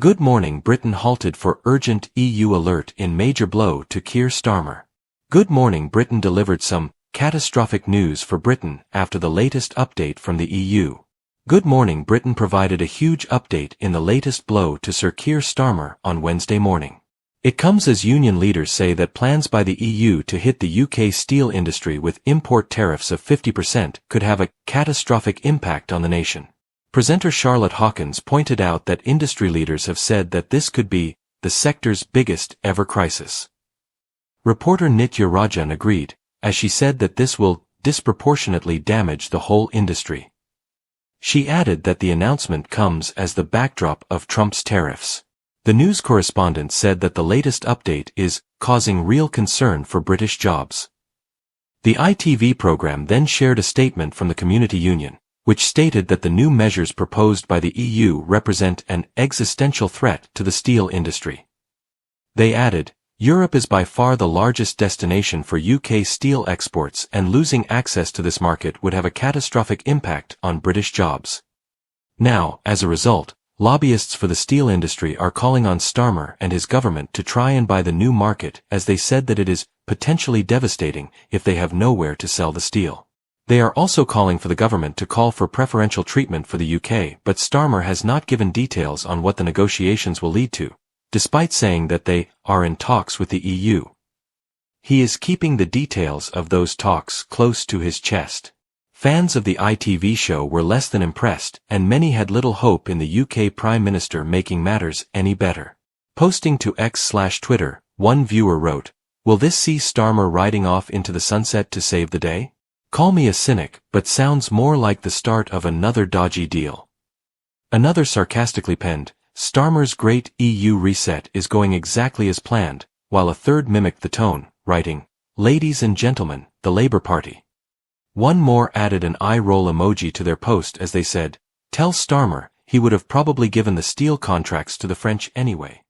Good morning, Britain halted for urgent EU alert in major blow to Keir Starmer. Good morning, Britain delivered some catastrophic news for Britain after the latest update from the EU. Good morning, Britain provided a huge update in the latest blow to Sir Keir Starmer on Wednesday morning. It comes as union leaders say that plans by the EU to hit the UK steel industry with import tariffs of 50% could have a catastrophic impact on the nation. Presenter Charlotte Hawkins pointed out that industry leaders have said that this could be the sector's biggest ever crisis. Reporter Nitya Rajan agreed, as she said that this will disproportionately damage the whole industry. She added that the announcement comes as the backdrop of Trump's tariffs. The news correspondent said that the latest update is causing real concern for British jobs. The ITV program then shared a statement from the community union, which stated that the new measures proposed by the EU represent an existential threat to the steel industry. They added, Europe is by far the largest destination for UK steel exports, and losing access to this market would have a catastrophic impact on British jobs. Now, as a result, lobbyists for the steel industry are calling on Starmer and his government to try and buy the new market, as they said that it is potentially devastating if they have nowhere to sell the steel. They are also calling for the government to call for preferential treatment for the UK, but Starmer has not given details on what the negotiations will lead to, despite saying that they are in talks with the EU. He is keeping the details of those talks close to his chest. Fans of the ITV show were less than impressed, and many had little hope in the UK Prime Minister making matters any better. Posting to X/Twitter, one viewer wrote, "Will this see Starmer riding off into the sunset to save the day? Call me a cynic, but sounds more like the start of another dodgy deal." Another sarcastically penned, "Starmer's great EU reset is going exactly as planned," while a third mimicked the tone, writing, "Ladies and gentlemen, the Labour Party." One more added an eye-roll emoji to their post as they said, "Tell Starmer, he would have probably given the steel contracts to the French anyway."